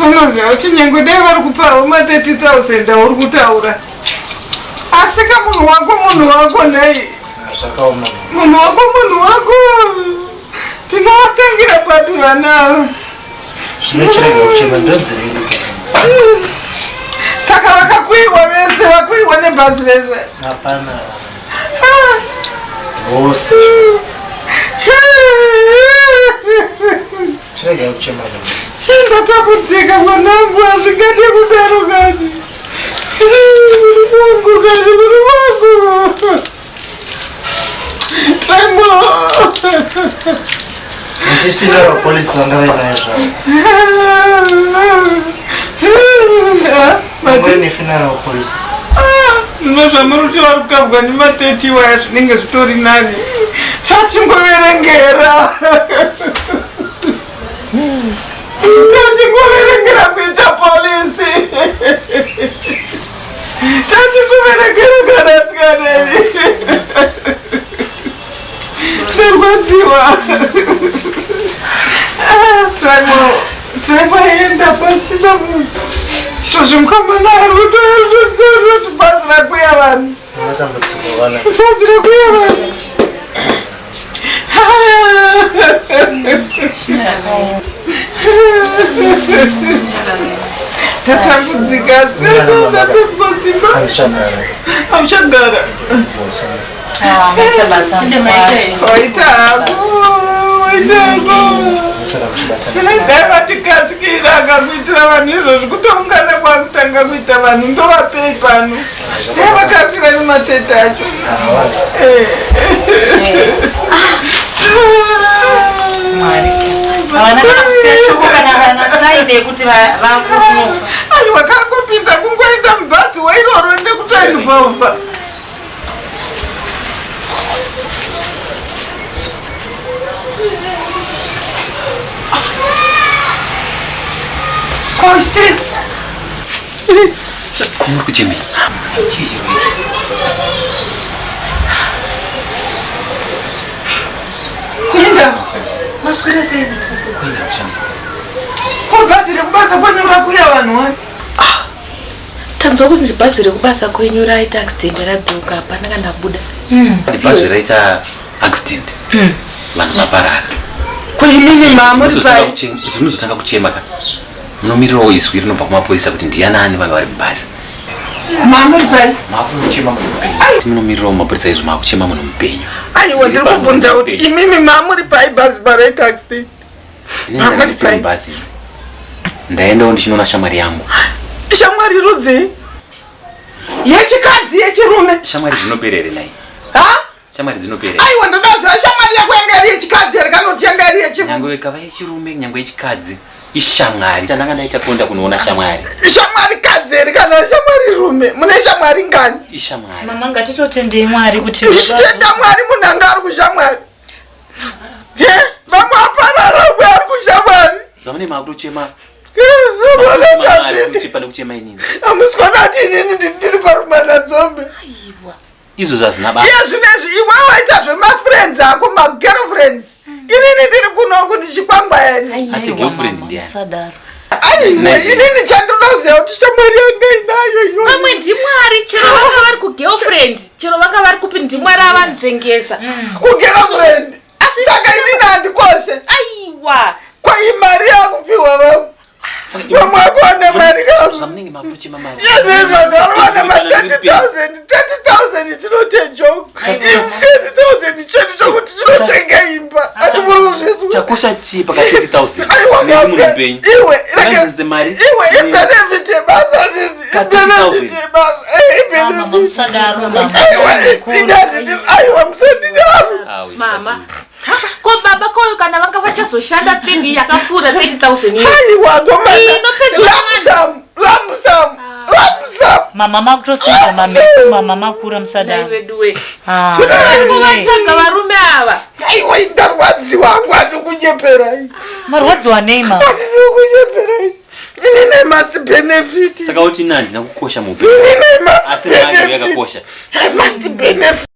Sonozi ati nyengo dai vari kupa ma 30,000 uri kutaura. Asika munhu wako nei. Zvakaoma. Munhu wako. Tinowatangira padu vana. Zvinochirega kuchema ndodziri ndikisa. Saka vakakuiwa vese, vakuiwa nebhazi vese. Hapana. Vose. Chirega kuchema ndodziri. Ndatapudzika mwanangu, hazvingade kudaro kani. Muri wangu. Taimo. Ndichipinda vapolisi vanga vainayo zvavo. Mangwani finara vapolisi. Ndozvamuri vari kukabwa nema30 waya zvinenge zvitori nani. Tachingoverengera. Tachingoverengera kuita polisi. Tachingoverengera kanasikanavi. Ndarwadziwa. Traimo enda pasina munhu. Izvozvo mukomana ari kutoera kuti bhazi rakuya vanhu. Bhazi rakuya vanhu. Tatambudzika asikaapedzwa simba. Hauchagara. Waita hako. Dai vatikasira akakuitira vanhu izvozvo kutoungana kwakutanga kuita vanhu ndovapei pano. Dai vakasira nematete acho. Havana kana kusiya shoko kana vana saide kuti vakufa. Aiwa kangopinda kungoenda mubhazi wairoro ndekutoinvhovha. Kosi. Kumuri kuchemi. Kuenda. Maswera sei. Kuenda kushamisa. Ko bhazi rekubasa kwenyu rakuya vanhu. Tanzwa kuti bhazi rekubasa kwenyu raita accident radhuka hapana kana buda. Bhazi raita accident. Vanhu vaparara. Kuimini mamuri pai. Tinozotanga kuchema kana. Munomirirawo izwi rinobva kumapurisa kuti ndianani vanhu vari mubhazi. Mamuri pai. Makuchema mupenyu. Munomirirawo mapurisa izwi makuchema munhu mupenyu. Aiwa ndiri kubvunza kuti imimi mamuri pai bhazi paraita accident. Mamuri pai bhazi. Ndaendawo ndichinoona shamwari yangu. Shamwari rudzi? Yechikadzi yechirume? Shamwari dzinoperere nai. Ha? Shamwari dzinoperere. Aiwa ndodaziva shamwari yako yanga iri yechikadzi here kana kuti yanga iri yechirume? Nyangwe ikava yechirume nyangwe yechikadzi. Ishamwari. Chandanga ndaita kuenda kunoona shamwari. Shamwari kadzi here kana shamwari rume? Mune shamwari ngani? Ishamwari. Mama ngatitotendei Mwari kuti Tenda Mwari munhu anga ari kushamwari. Vamwe aparara umwe ari kushamwari. Zvamune makutochema. Kuchema inini. Amusikona ati inini ndiri parumana dzombe. Aiwa. Izvo zvazina baba. Iye zvinezvi iwe waita zvemafriends ako magirlfriends. Inini ndiri kuno ndichikwangwani. Ati girlfriend ndiani? Sadaro. Aiwa inini chandodaziva kuti shamwari yanga inayo iyoyo. Vamwe ndimwari chero vanga vari kugirlfriend. Chero vanga vari kupi ndimwari avanzvengesa. Kugirlfriend. Saka inini handikoshe. Aiwa. Kwai mari yakupiwa vangu. Vamwe akona mari kangu. Zvamunenge makutochema mari. Yezvezvo ndorwana ma30,000 dzinote joke. 30,000 chedu chokuti chinotenga imba. Atimuri kuzvizwa. Chakosha chii paka 30,000? Aiwa mupenyu. iwe Rakazinze mari. Iwe ibenefit yebasa izvi. Ibenefit yebasa. Mama Musadaro mama. Aiwa Musadaro. Mama. Ko baba ko kana vanga vachazoshanda thing yakapfuura 30,000 years. Aiwa gomana. Lamsam. Mama makutosenza mama makura Musadaro. Iwe kuvatsvaga varume ava. Aiwa ndarwadziwa hangu handi kunyepera. Marwadziwa nei mama? Handisi kunyepera. Inini must benefit. Saka uti nandi nakukosha mupenyu. Asi mari yakakosha. I must benefit.